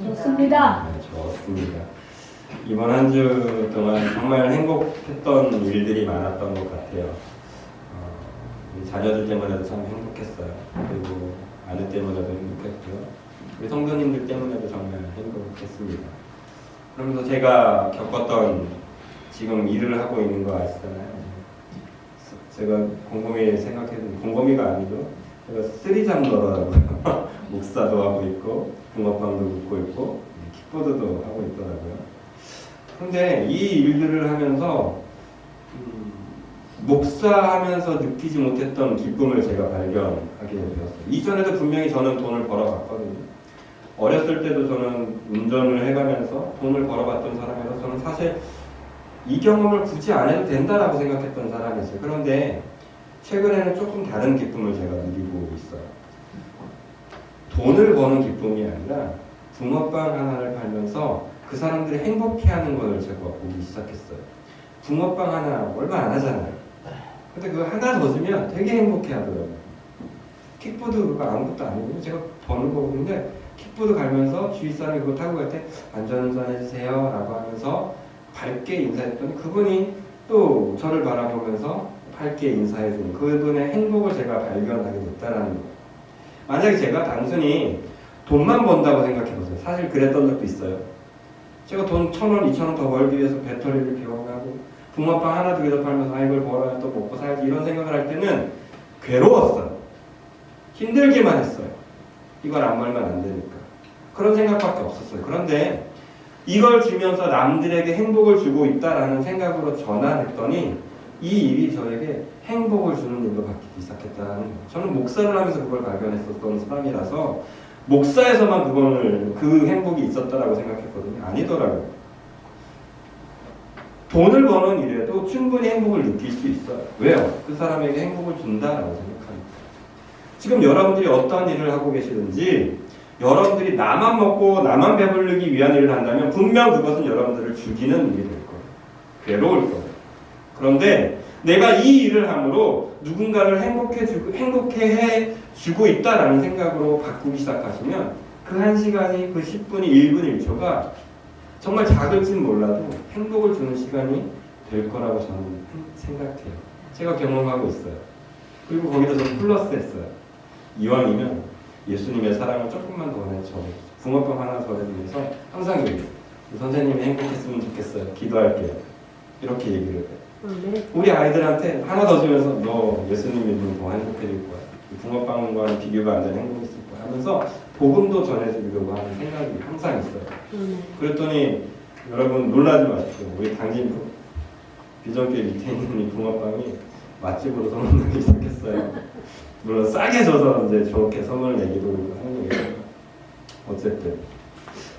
좋습니다. 네, 좋습니다. 이번 한 주 동안 정말 행복했던 일들이 많았던 것 같아요. 우리 자녀들 때문에도 참 행복했어요. 그리고 아내 때문에도 행복했고요. 우리 성도님들 때문에도 정말 행복했습니다. 그러면서 제가 겪었던 지금 일을 하고 있는 거 아시잖아요. 제가 곰곰이 생각해보면 곰곰이가 아니죠. 제가 쓰리잠더라고요. 목사도 하고 있고 붕어빵도 굽고 있고 킥보드도 하고 있더라고요. 근데 이 일들을 하면서 목사하면서 느끼지 못했던 기쁨을 제가 발견하게 되었어요. 이전에도 분명히 저는 돈을 벌어봤거든요. 어렸을 때도 저는 운전을 해가면서 돈을 벌어봤던 사람이라서 저는 사실 이 경험을 굳이 안 해도 된다라고 생각했던 사람이었어요. 그런데 최근에는 조금 다른 기쁨을 제가 누리고 있어요. 돈을 버는 기쁨이 아니라 붕어빵 하나를 팔면서 그 사람들이 행복해하는 것을 제가 보기 시작했어요. 붕어빵 하나 얼마 안 하잖아요. 근데 그거 하나 더 주면 되게 행복해하더라고요. 킥보드 그거 아무것도 아니고 제가 버는 거거든요. 킥보드 갈면서 주위 사람이 그거 타고 갈 때 안전운전 해주세요 라고 하면서 밝게 인사했더니 그분이 또 저를 바라보면서 밝게 인사해주는 그분의 행복을 제가 발견하게 됐다는 거예요. 만약에 제가 단순히 돈만 번다고 생각해보세요. 사실 그랬던 적도 있어요. 제가 돈 1,000원, 2,000원 더 벌기 위해서 배터리를 비워가고 붕어빵 하나 두 개 더 팔면서 이걸 벌어야 또 먹고 살지 이런 생각을 할 때는 괴로웠어요. 힘들기만 했어요. 이걸 안 벌면 안 되니까. 그런 생각밖에 없었어요. 그런데 이걸 주면서 남들에게 행복을 주고 있다라는 생각으로 전환했더니 이 일이 저에게 행복을 주는 일로 바뀌기 시작했다는 거예요. 저는 목사를 하면서 그걸 발견했었던 사람이라서 목사에서만 그 행복이 있었다라고 생각했거든요. 아니더라고요. 돈을 버는 일에도 충분히 행복을 느낄 수 있어요. 왜요? 그 사람에게 행복을 준다라고 생각합니다. 지금 여러분들이 어떤 일을 하고 계시든지 여러분들이 나만 먹고 나만 배부르기 위한 일을 한다면 분명 그것은 여러분들을 죽이는 일이 될 거예요. 괴로울 거예요. 그런데 내가 이 일을 함으로 누군가를 행복해 주고 있다라는 생각으로 바꾸기 시작하시면 그 1시간이, 그 10분이, 1분, 1초가 정말 작을진 몰라도 행복을 주는 시간이 될 거라고 저는 생각해요. 제가 경험하고 있어요. 그리고 거기다 좀 플러스 했어요. 이왕이면 예수님의 사랑을 조금만 더 내줘. 붕어빵 하나 더 해주면서 항상 얘기해요. 선생님이 행복했으면 좋겠어요. 기도할게요. 이렇게 얘기를 해요. 우리 아이들한테 하나 더 주면서 너 예수님 믿으면 더 행복해질 거야. 붕어빵과는 비교가 안 되는 행복이 있을 거야 하면서 복음도 전해주려고 하는 생각이 항상 있어요. 그랬더니 여러분 놀라지 마십시오. 우리 당진 비전교회 밑에 있는 이 붕어빵이 맛집으로 소문나기 시작했어요. 물론 싸게 줘서 이제 좋게 선물을 내기도 하는 거예요. 어쨌든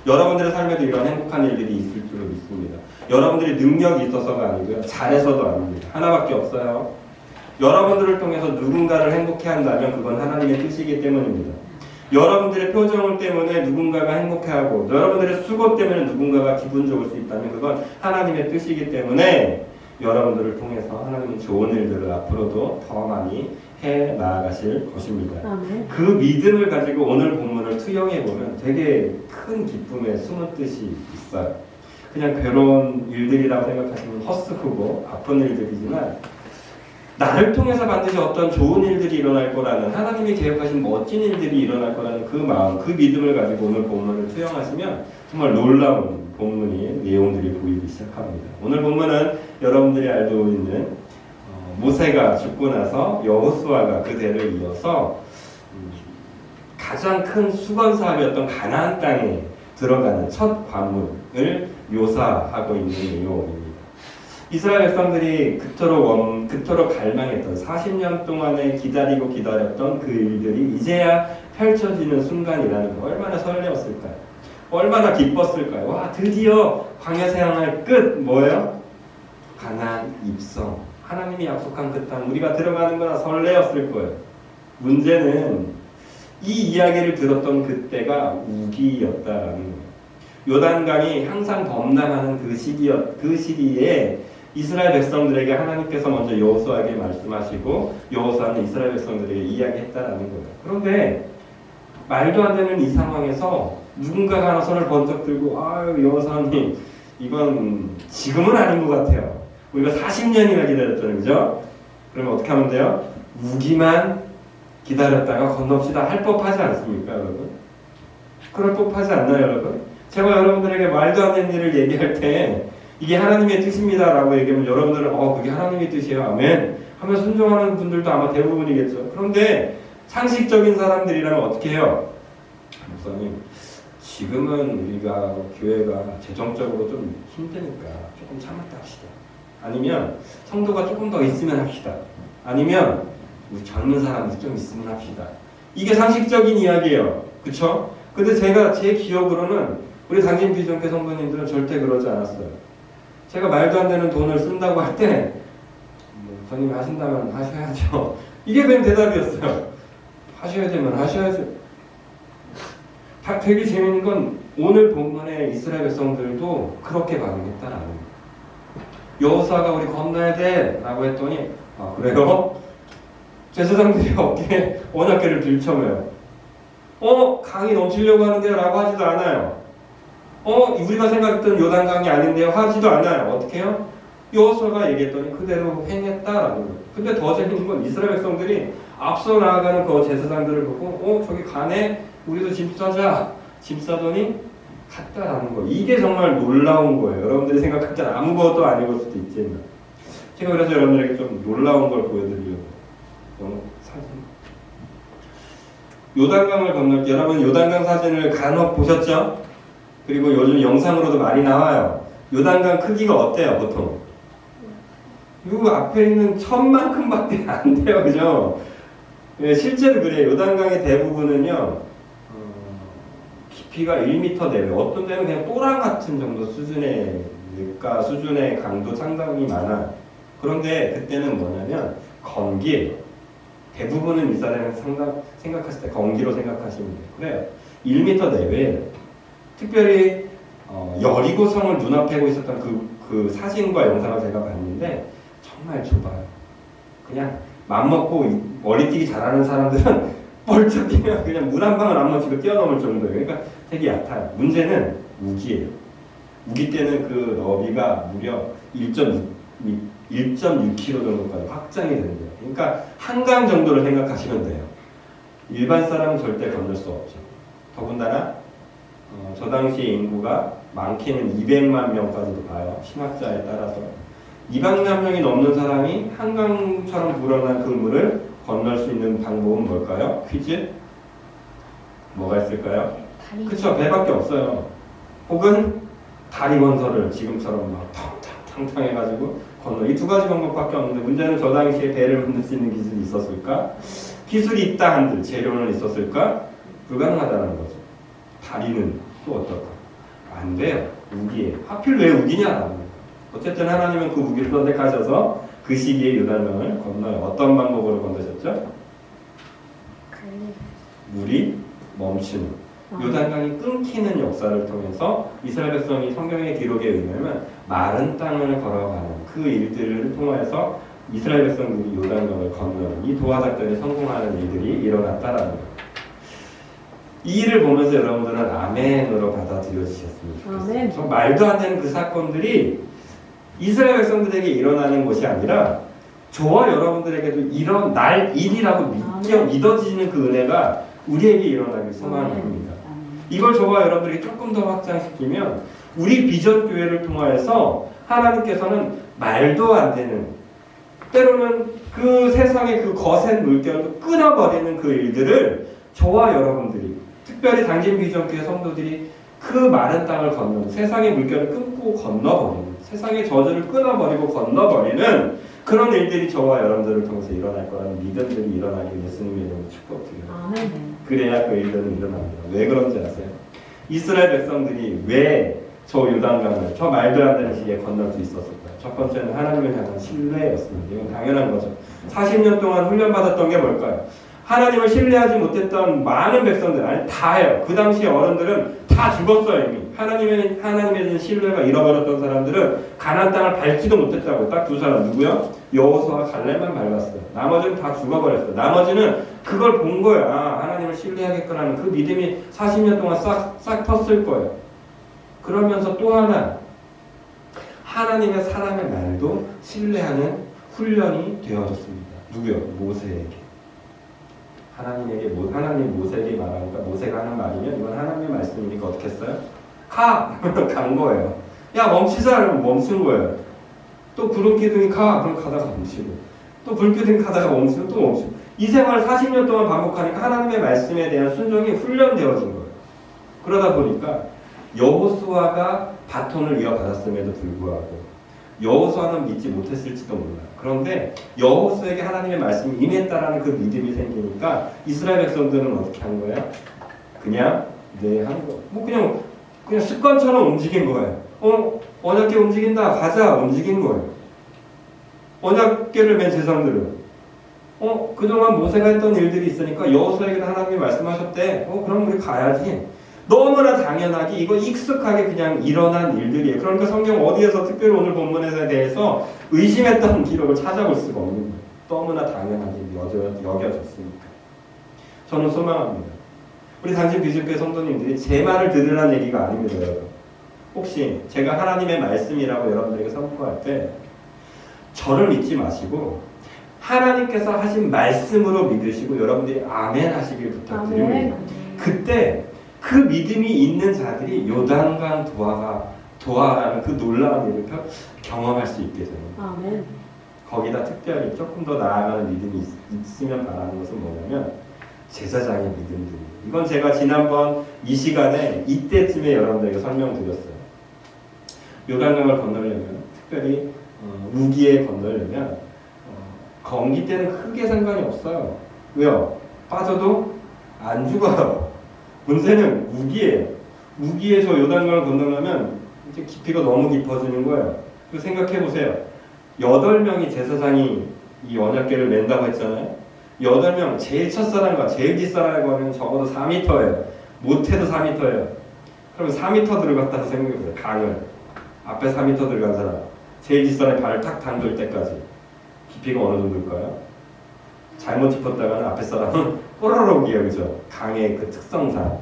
여러분들의 삶에도 이런 행복한 일들이 있을 줄로 믿습니다. 여러분들이 능력이 있어서가 아니고요. 잘해서도 아닙니다. 하나밖에 없어요. 여러분들을 통해서 누군가를 행복해 한다면 그건 하나님의 뜻이기 때문입니다. 여러분들의 표정 때문에 누군가가 행복해하고 여러분들의 수고 때문에 누군가가 기분 좋을 수 있다면 그건 하나님의 뜻이기 때문에 여러분들을 통해서 하나님은 좋은 일들을 앞으로도 더 많이 해 나아가실 것입니다. 그 믿음을 가지고 오늘 본문을 투영해보면 되게 큰 기쁨의 숨은 뜻이 있어요. 그냥 괴로운 일들이라고 생각하시면 헛스프고 아픈 일들이지만 나를 통해서 반드시 어떤 좋은 일들이 일어날 거라는 하나님이 계획하신 멋진 일들이 일어날 거라는 그 마음, 그 믿음을 가지고 오늘 본문을 투영하시면 정말 놀라운 본문이 내용들이 보이기 시작합니다. 오늘 본문은 여러분들이 알고 있는 모세가 죽고 나서 여호수아가 그 대를 이어서 가장 큰 수건 사업이었던 가나안 땅에 들어가는 첫 관문을 묘사하고 있는 내용입니다. 이스라엘 백성들이 그토록 갈망했던 40년 동안에 기다렸던 그 일들이 이제야 펼쳐지는 순간이라는 거 얼마나 설레었을까요? 얼마나 기뻤을까요? 와, 드디어 광야 생활 끝! 뭐예요? 가나안 입성. 하나님이 약속한 그 땅 우리가 들어가는 거나 설레었을 거예요. 문제는 이 이야기를 들었던 그때가 우기였다라는 거예요. 요단강이 항상 범람하는 그 시기에 이스라엘 백성들에게 하나님께서 먼저 여호수아에게 말씀하시고 여호수아는 이스라엘 백성들에게 이야기했다라는 거예요. 그런데 말도 안 되는 이 상황에서 누군가가 하나 손을 번쩍 들고 아유 여사님 이건 지금은 아닌 것 같아요. 우리가 40년이나 기다렸잖아요. 그죠? 그러면 어떻게 하면 돼요? 우기만 기다렸다가 건넙시다 할 법하지 않습니까 여러분? 그럴 법하지 않나요 여러분? 제가 여러분들에게 말도 안 되는 일을 얘기할 때 이게 하나님의 뜻입니다 라고 얘기하면 여러분들은 그게 하나님의 뜻이에요 아멘 하면 순종하는 분들도 아마 대부분이겠죠. 그런데 상식적인 사람들이라면 어떻게 해요? 목사님 지금은 우리가 교회가 재정적으로 좀 힘드니까 조금 참았다 합시다. 아니면 성도가 조금 더 있으면 합시다. 아니면 우리 젊은 사람들 좀 있으면 합시다. 이게 상식적인 이야기예요. 그쵸? 근데 제가 제 기억으로는 우리 당신 비전교 성도님들은 절대 그러지 않았어요. 제가 말도 안 되는 돈을 쓴다고 할 때 목사님이 하신다면 하셔야죠. 이게 그냥 대답이었어요. 하셔야 되면 하셔야죠. 되게 재밌는 건 오늘 본문의 이스라엘 백성들도 그렇게 반응했다는 거예요. 여호수아가 우리 건너야 돼 라고 했더니 그래요? 제사장들이 어깨에 언약궤를 들쳐매요. 강이 넘치려고 하는데요 라고 하지도 않아요. 우리가 생각했던 요단강이 아닌데요 하지도 않아요. 어떻게 해요? 여호수아가 얘기했더니 그대로 행했다라고. 근데 더 재밌는 건 이스라엘 백성들이 앞서 나아가는 그 제사장들을 보고 저기 가네 우리도 짐 싸자. 짐 싸더니 갔다라는 거. 이게 정말 놀라운 거예요. 여러분들이 생각할 때는 아무것도 아니고 수도 있지만 제가 그래서 여러분들에게 좀 놀라운 걸 보여드리려고 사진 요단강을 건널 때 여러분 요단강 사진을 간혹 보셨죠? 그리고 요즘 영상으로도 많이 나와요. 요단강 크기가 어때요 보통? 요 앞에 있는 천만큼밖에 안 돼요. 그죠? 예, 실제로 그래요. 요단강의 대부분은요 깊이가 1m 내외, 어떤 데는 그냥 또랑 같은 정도 수준의 물가 수준의 강도 상당히 많아. 그런데 그때는 뭐냐면 건기예요. 대부분은 이스라엘은 생각했을 때 건기로 생각하시면 돼요. 그래요. 1m 내외예요. 특별히 여리고성을 눈앞에 고 있었던 그 사진과 영상을 제가 봤는데 정말 좁아요. 그냥 맘먹고 머리뛰기 잘하는 사람들은 벌쩍 뛰면 그냥 물 한 방울 안 맞추고 뛰어넘을 정도예요. 그러니까 되게 얕아요. 문제는 우기예요. 우기 때는 그 너비가 무려 1.6km 정도까지 확장이 된대요. 그러니까 한강 정도를 생각하시면 돼요. 일반 사람은 절대 건널 수 없죠. 더군다나 저 당시 인구가 많게는 200만 명까지도 봐요. 신학자에 따라서. 200만 명이 넘는 사람이 한강처럼 불어난 그 물을 건널 수 있는 방법은 뭘까요? 퀴즈? 뭐가 있을까요? 그쵸, 배밖에 없어요. 혹은 다리 건설을 지금처럼 막 탕탕 해가지고 건너. 이 두 가지 방법밖에 없는데 문제는 저 당시에 배를 만들 수 있는 기술이 있었을까? 기술이 있다 한들 재료는 있었을까? 불가능하다는 거죠. 다리는 또 어떨까? 안 돼요. 우기예요. 하필 왜 우기냐라는 거예요. 어쨌든 하나님은 그 우기를 선택하셔서 그 시기에 요단강을 건너요. 어떤 방법으로 건너셨죠? 물이 멈추는 요단강이 끊기는 역사를 통해서 이스라엘 백성이 성경의 기록에 의하면 마른 땅을 걸어가는 그 일들을 통해서 이스라엘 백성들이 요단강을 건너는 이 도하 작전에 성공하는 일들이 일어났다라는 거예요. 이 일을 보면서 여러분들은 아멘으로 받아들여지셨으면 좋겠어요. 저 말도 안 되는 그 사건들이 이스라엘 백성들에게 일어나는 것이 아니라 저와 여러분들에게도 일어날 일이라고 믿어지는 그 은혜가 우리에게 일어나길 소망합니다. 이걸 저와 여러분들이 조금 더 확장시키면 우리 비전 교회를 통하여서 하나님께서는 말도 안 되는 때로는 그 세상의 그 거센 물결도 끊어버리는 그 일들을 저와 여러분들이 특별히 당진 비전 교회 성도들이 그 마른 땅을 건너는 세상의 물결을 끊고 건너버리는 세상의 저주를 끊어버리고 건너버리는 그런 일들이 저와 여러분들을 통해서 일어날 거라는 믿음들이 일어나길 예수님의 이름으로 축복드려요. 그래야 그 일들은 일어납니다. 왜 그런지 아세요? 이스라엘 백성들이 왜 저 요단강을 저 말도 안 되는 시기에 건널 수 있었을까요? 첫 번째는 하나님을 향한 신뢰였습니다. 이건 당연한 거죠. 40년 동안 훈련받았던 게 뭘까요? 하나님을 신뢰하지 못했던 많은 백성들, 아니 다예요. 그 당시 어른들은 다 죽었어요 이미. 하나님에 대한 신뢰가 잃어버렸던 사람들은 가나안 땅을 밟지도 못했다고. 딱 두 사람 누구요? 여호수아와 갈렙만 밟았어요. 나머지는 다 죽어버렸어요. 나머지는 그걸 본 거예요. 아, 하나님을 신뢰하겠구나는 그 믿음이 40년 동안 싹 텄을 거예요. 그러면서 또 하나, 하나님의 사랑의 말도 신뢰하는 훈련이 되어졌습니다. 누구요? 모세에게. 하나님 모세에게 말하니까 모세가 하는 말이면 이건 하나님의 말씀이니까 어떻게 했어요? 간 거예요. 야 멈추자 그러면 멈춘 거예요. 또 구름 기둥이 그럼 가다가 멈추고 또 불 기둥이 가다가 멈추고 또 멈추고 이 생활을 40년 동안 반복하니까 하나님의 말씀에 대한 순종이 훈련되어진 거예요. 그러다 보니까 여호수아가 바톤을 이어받았음에도 불구하고 여호수아는 믿지 못했을지도 몰라요. 그런데 여호수아에게 하나님의 말씀이 임했다라는 그 믿음이 생기니까 이스라엘 백성들은 어떻게 한 거예요? 그냥 한 거. 뭐 그냥 습관처럼 움직인 거예요. 언약궤 움직인다. 가자. 움직인 거예요. 언약궤를 맨 제사장들은 그동안 모세가 했던 일들이 있으니까 여호수아에게도 하나님이 말씀하셨대. 그럼 우리 가야지. 너무나 당연하게 이거 익숙하게 그냥 일어난 일들이에요. 그러니까 성경 어디에서 특별히 오늘 본문에 대해서 의심했던 기록을 찾아볼 수가 없는 거예요. 너무나 당연하게 여겨졌으니까. 저는 소망합니다. 우리 당진 비주교회 성도님들이 제 말을 들으라는 얘기가 아닙니다. 여러분. 혹시 제가 하나님의 말씀이라고 여러분들에게 선포할 때 저를 믿지 마시고 하나님께서 하신 말씀으로 믿으시고 여러분들이 아멘 하시길 부탁드립니다. 그때 그 믿음이 있는 자들이 요단강 도하라는 그 놀라운 일을 경험할 수 있게 돼요. 아멘. 거기다 특별히 조금 더 나아가는 믿음이 있으면 바라는 것은 뭐냐면 제사장의 믿음들이에요. 이건 제가 지난번 이 시간에 이때쯤에 여러분들에게 설명드렸어요. 요단강을 건너려면 특별히 우기에 건너려면 건기 때는 크게 상관이 없어요. 왜요? 빠져도 안 죽어요. 문제는 우기예요. 우기에서 요단강을 건너려면 이제 깊이가 너무 깊어지는 거예요. 그리고 생각해 보세요. 8명이 제사장이 이 언약궤를 맨다고 했잖아요. 8명 제일 첫사람과 제일 뒷사람과는 적어도 4m예요. 못해도 4m예요. 그럼 4m 들어갔다고 생각해 보세요. 강을 앞에 4m 들어간 사람, 제일 뒷사람이 발을 탁 담글 때까지 깊이가 어느 정도일까요? 잘못 짚었다가는 앞에 사람은 꼬르륵이에요. 그죠? 강의 그 특성상.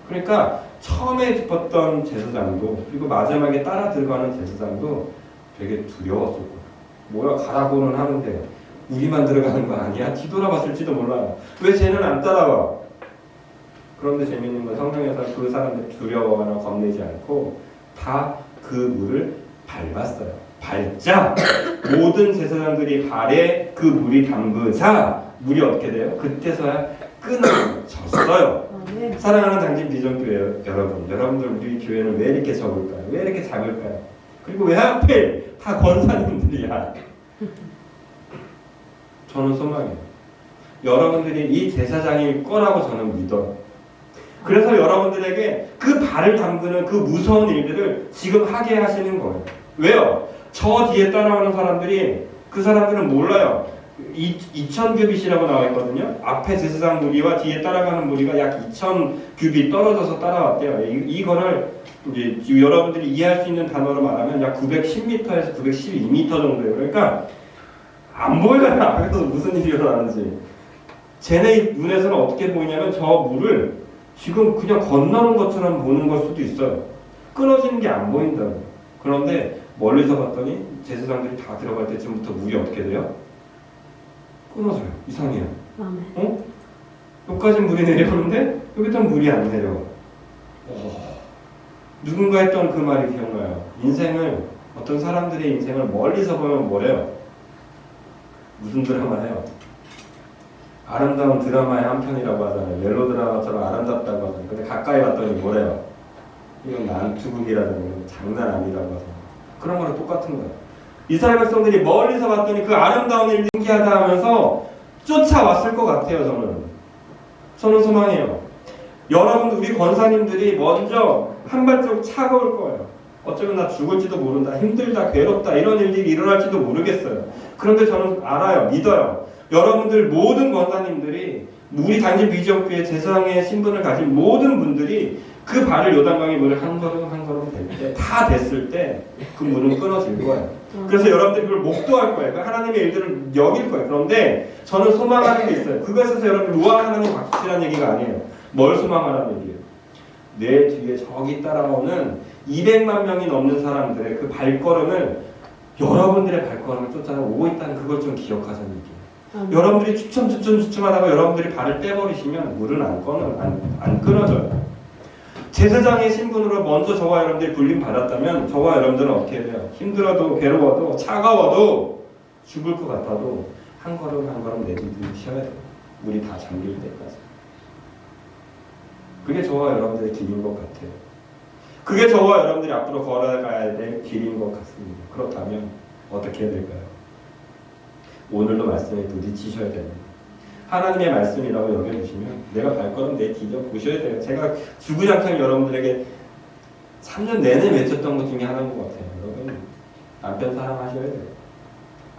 그러니까 처음에 짚었던 제사장도 그리고 마지막에 따라 들어가는 제사장도 되게 두려웠을 거예요. 뭐야 가라고는 하는데 우리만 들어가는 거 아니야? 뒤돌아봤을지도 몰라요. 왜 쟤는 안 따라와? 그런데 재밌는 건 성경에서 그 사람들 두려워하거나 겁내지 않고 다 그 물을 밟았어요. 밟자 모든 제사장들이 발에 그 물이 담그자 물이 어떻게 돼요? 그때서야 끊어졌어요. 사랑하는 당진 비전교회 여러분들 우리 교회는 왜 이렇게 적을까요? 왜 이렇게 작을까요? 그리고 왜 하필 다 권사님들이야? 저는 소망해요. 여러분들이 이 제사장일 거라고 저는 믿어요. 그래서 여러분들에게 그 발을 담그는 그 무서운 일들을 지금 하게 하시는 거예요. 왜요? 저 뒤에 따라오는 사람들이 그 사람들은 몰라요. 2000규빗이라고 나와 있거든요. 앞에 제사장 무리와 뒤에 따라가는 무리가 약 2000규빗 떨어져서 따라왔대요. 이거를 이제 여러분들이 이해할 수 있는 단어로 말하면 약 910m에서 912m 정도예요. 그러니까 안 보여요. 앞에서 무슨 일이 일어나는지. 쟤네 눈에서는 어떻게 보이냐면 저 물을 지금 그냥 건너는 것처럼 보는 걸 수도 있어요. 끊어지는 게 안 보인다고. 그런데 멀리서 봤더니 제사장들이 다 들어갈 때쯤부터 물이 어떻게 돼요? 끊어져요. 이상해요. 여기까지 물이 내려오는데 여기부터 물이 안 내려와. 누군가 했던 그 말이 기억나요. 인생을 어떤 사람들의 인생을 멀리서 보면 뭐래요? 무슨 드라마예요? 아름다운 드라마의 한 편이라고 하잖아요. 멜로드라마처럼 아름답다고 하잖아요. 근데 가까이 봤더니 뭐래요? 이건 난투극이라든가 장난 아니라고 하잖아요. 그런 거랑 똑같은 거예요. 이스라엘 백성들이 멀리서 봤더니 그 아름다운 일이 신기하다 하면서 쫓아왔을 것 같아요. 저는 소망해요. 여러분 우리 권사님들이 먼저 한 발짝 차가울 거예요. 어쩌면 나 죽을지도 모른다, 힘들다, 괴롭다 이런 일들이 일어날지도 모르겠어요. 그런데 저는 알아요. 믿어요. 여러분들 모든 권사님들이 우리 단지 비전교회 제사장의 신분을 가진 모든 분들이 그 발을 요단강의 물을 한 걸음 한 걸음 댈 때 다 됐을 때 그 물은 끊어질 거예요. 그래서 여러분들이 그걸 목도할 거예요. 그러니까 하나님의 일들을 여길 거예요. 그런데 저는 소망하는 게 있어요. 그것에서 여러분 우와 하나님 박수치라는 얘기가 아니에요. 뭘 소망하라는 얘기예요. 내 뒤에 저기 따라오는 200만 명이 넘는 사람들의 그 발걸음을 여러분들의 발걸음을 쫓아오고 있다는 그걸 좀 기억하자는 얘기예요. 여러분들이 추첨하다가 여러분들이 발을 떼버리시면 물은 안 끊어져요. 제사장의 신분으로 먼저 저와 여러분들이 불림 받았다면 저와 여러분들은 어떻게 해야 돼요? 힘들어도 괴로워도 차가워도 죽을 것 같아도 한 걸음 한 걸음 내딛으셔야 돼요. 물이 다 잠길 때까지. 그게 저와 여러분들의 길인 것 같아요. 그게 저와 여러분들이 앞으로 걸어가야 될 길인 것 같습니다. 그렇다면 어떻게 해야 될까요? 오늘도 말씀에 부딪히셔야 됩니다. 하나님의 말씀이라고 여겨주시면 내가 발걸음 내디뎌 보셔야 돼요. 제가 주구장창 여러분들에게 3년 내내 외쳤던 것 중에 하나인 것 같아요. 여러분 남편 사랑하셔야 돼요.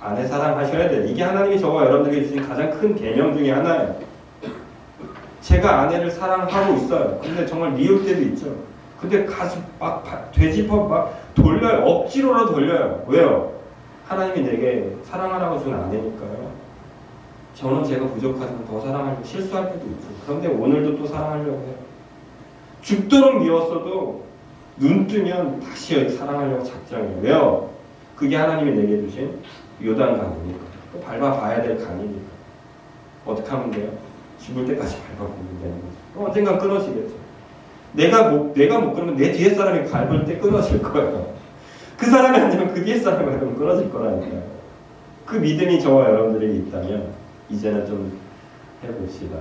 아내 사랑하셔야 돼요. 이게 하나님이 저와 여러분들에게 주신 가장 큰 계명 중에 하나예요. 제가 아내를 사랑하고 있어요. 근데 정말 미울 때도 있죠. 근데 가서 막 되짚어 막 돌려요. 억지로라도 돌려요. 왜요? 하나님이 내게 사랑하라고 준 아내니까요. 저는 제가 부족하지만 더 사랑하려고 실수할 때도 있죠. 그런데 오늘도 또 사랑하려고 해요. 죽도록 미웠어도 눈 뜨면 다시 사랑하려고 작정해요. 왜요? 그게 하나님이 내게 주신 요단강이니까. 또 밟아봐야 될 강이니까. 어떻게 하면 돼요? 죽을 때까지 밟아보면 되는 거죠. 언젠간 끊어지겠죠. 내가 못 끊으면 내 뒤에 사람이 밟을 때 끊어질 거예요. 그 사람이 아니면 그 뒤에 사람이 밟으면 끊어질 거라니까요. 그 믿음이 저와 여러분들에게 있다면 이제는 좀 해봅시다.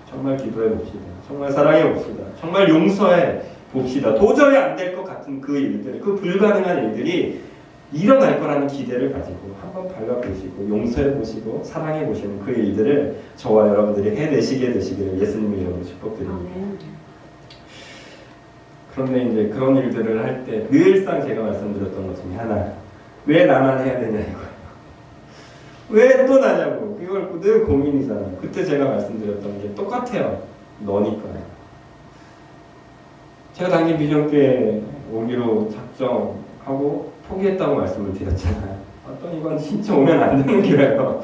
정말 기도해봅시다. 정말 사랑해봅시다. 정말 용서해 봅시다. 도저히 안 될 것 같은 그 일들, 그 불가능한 일들이 일어날 거라는 기대를 가지고 한번 밟아보시고 용서해보시고 사랑해보시는 그 일들을 저와 여러분들이 해내시게 되시기를 예수님의 이름으로 축복드립니다. 그런데 이제 그런 일들을 할 때 늘상 제가 말씀드렸던 것 중에 하나, 왜 나만 해야 되냐 이거예요. 왜 또 나냐고. 이걸 늘 고민이잖아요. 그때 제가 말씀드렸던 게 똑같아요. 너니까요. 제가 당연히 비전교회 오기로 작정하고 포기했다고 말씀을 드렸잖아요. 어떤 이건 진짜 오면 안 되는 길이에요.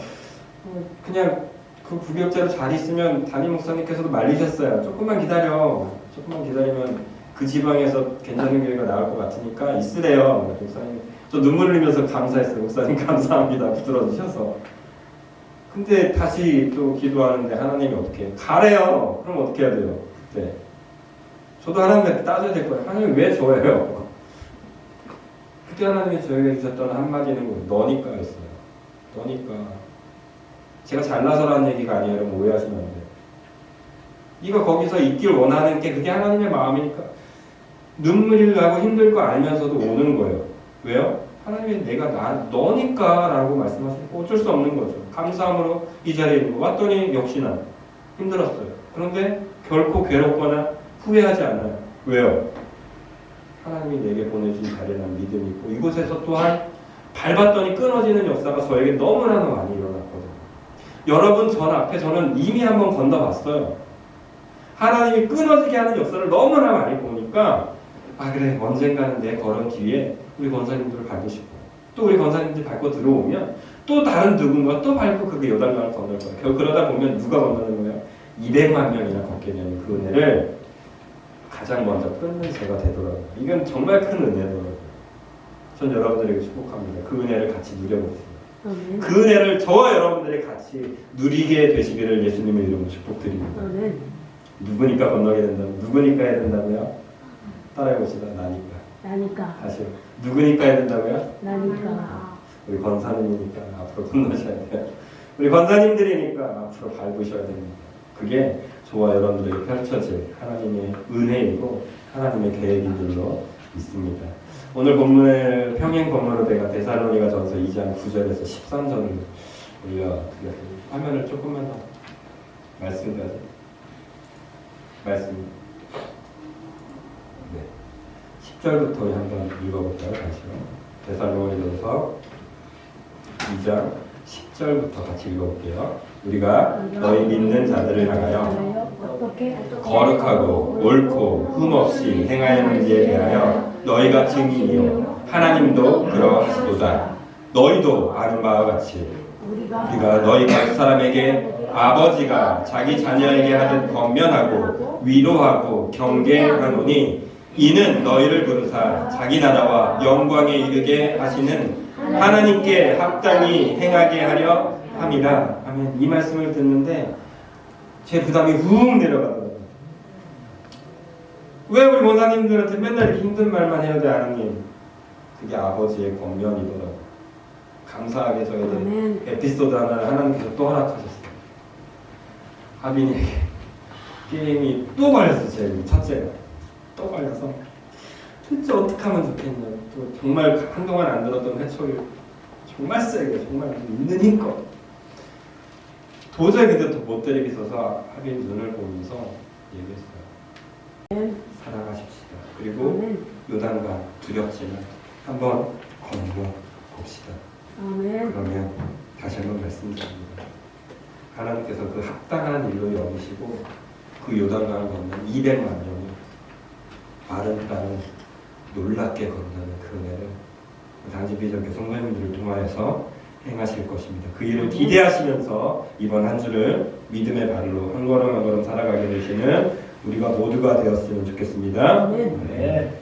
그냥 그 부교육자로 잘 있으면 담임 목사님께서도 말리셨어요. 조금만 기다려. 조금만 기다리면 그 지방에서 괜찮은 교회가 나올 것 같으니까 있으래요. 목사님. 저 눈물 흘리면서 감사했어요. 목사님 감사합니다. 붙들어주셔서. 근데 다시 또 기도하는데 하나님이 어떻게 해요? 가래요. 그럼 어떻게 해야 돼요? 그때 저도 하나님한테 따져야 될 거예요. 하나님 왜 저예요? 그때 하나님이 저에게 주셨던 한마디는 너니까였어요. 너니까. 제가 잘나서라는 얘기가 아니에요. 여러분 오해하시면 안 돼요. 네가 거기서 있길 원하는 게 그게 하나님의 마음이니까 눈물이 나고 힘들 거 알면서도 오는 거예요. 왜요? 하나님이 내가 너니까 라고 말씀하시니까 어쩔 수 없는 거죠. 감사함으로 이 자리에 있는 거. 왔더니 역시나 힘들었어요. 그런데 결코 괴롭거나 후회하지 않아요. 왜요? 하나님이 내게 보내준 자리라는 믿음이 있고 이곳에서 또한 밟았더니 끊어지는 역사가 저에게 너무나 많이 일어났거든요. 여러분 전 앞에 저는 이미 한번 건너봤어요. 하나님이 끊어지게 하는 역사를 너무나 많이 보니까 아 그래 언젠가는 내 걸음 뒤에 우리 권사님들을 밟고 싶어. 또 우리 권사님들이 밟고 들어오면 또 다른 누군가 또 밟고 그게 요단강을 건널 거예요. 결국 그러다 보면 누가 건너는 거예요? 200만 명이나 걷게 되는 그 은혜를 가장 먼저 끊는 제가 되더라고요. 이건 정말 큰 은혜더라고요. 전 여러분들에게 축복합니다. 그 은혜를 같이 누려보세요. 그 은혜를 저와 여러분들이 같이 누리게 되시기를 예수님의 이름으로 축복드립니다. 누구니까 건너게 된다고? 누구니까 해야 된다고요? 따라해봅시다. 나니까. 다시요. 누구니까 해야 된다고요? 나니까. 우리 권사님이니까 앞으로 건너셔야 돼요. 우리 권사님들이니까 앞으로 밟으셔야 됩니다. 그게 저와 여러분들에게 펼쳐질 하나님의 은혜이고 하나님의 계획인 줄로 믿습니다. 오늘 본문의 평행 본문으로 내가 데살로니가전서 2장 9절에서 13절을 올려드렸습니다. 화면을 조금만 더 말씀까지 말씀 네. 10절부터 한번 읽어볼까요? 다시요. 데살로니가전서 2장 10절부터 같이 읽어볼게요. 우리가 너희 믿는 자들을 향하여 거룩하고 옳고 흠없이 행하였는지에 대하여 너희가 증인이요 하나님도 그러하시도다. 너희도 아는 바와 같이 우리가 너희 각 사람에게 아버지가 자기 자녀에게 하듯 권면하고 위로하고 경계하노니 이는 너희를 부르사 자기 나라와 영광에 이르게 하시는 하나님께 합당히 행하게 하려 함이라. 아멘. 이 말씀을 듣는데 제 부담이 훅 내려가더라고요. 왜 우리 원사님들한테 맨날 이렇게 힘든 말만 해야 돼, 하나님? 그게 아버지의 권면이더라고요. 감사하게 저에 대해 에피소드 하나를 하나님께서 또 허락하셨어요. 하빈이에게 게임이 또 걸렸어. 제 첫째가 또 걸려서 진짜 어떻게 하면 좋겠냐. 또 정말 한동안 안 들었던 회초리 정말 세게 정말 있는 힘껏 도저히 근데 못 때리겠어서 하빈 눈을 보면서 얘기했어요. 살아가십시다. 그리고 요단강 두렵지만 한번 건너 봅시다. 그러면 다시 한번 말씀드립니다. 하나님께서 그 합당한 일로 여기시고 그 요단강을 건너는 200만 명이 마른 땅을 놀랍게 건너는 그 은혜를 당시 비전교 성도님들을 통하여서 행하실 것입니다. 그 일을 기대하시면서 이번 한 주를 믿음의 발로 한 걸음 한 걸음 살아가게 되시는 우리가 모두가 되었으면 좋겠습니다. 네.